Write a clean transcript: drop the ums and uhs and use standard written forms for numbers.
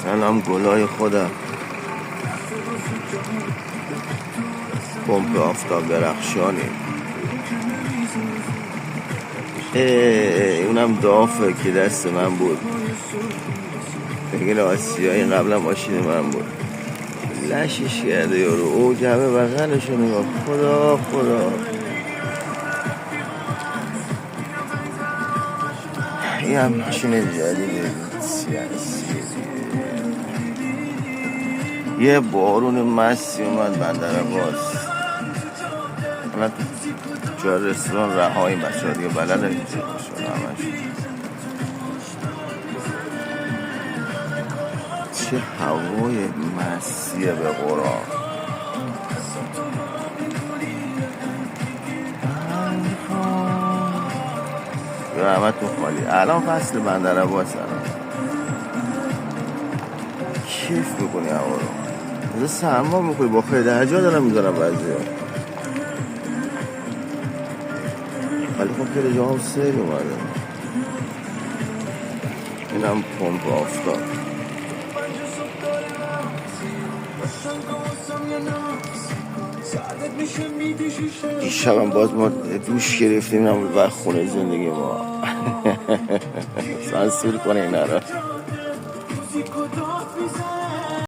الان گلای خودم پمپ آفتاب درخشانی. اونم دافه که دست من بود. بگین آسیایی قبلا ماشین من بود. لشش کرده یارو. او جبه بغلشو نگاه. خدا این هم ماشین جدیده یه بارون مستی اومد بندرعباس. حالا جا رستوران رهایی بچه ها دیگه بلد اینجا شده همش. چه هوای مسیه به قرآن. یا همتون خالی. الان فصل بندرعباس کیف میکنی هوا رو. سرما میکنی با خیلی درجا دارم میزنم بعضی ها. ولی خب خیلی جا هم سیل اومده. این هم پمپ آفتاب. دیشب هم باز ما دوش گرفتیم. این هم وقت خونه زندگی ما سانسور کنه اینا رو.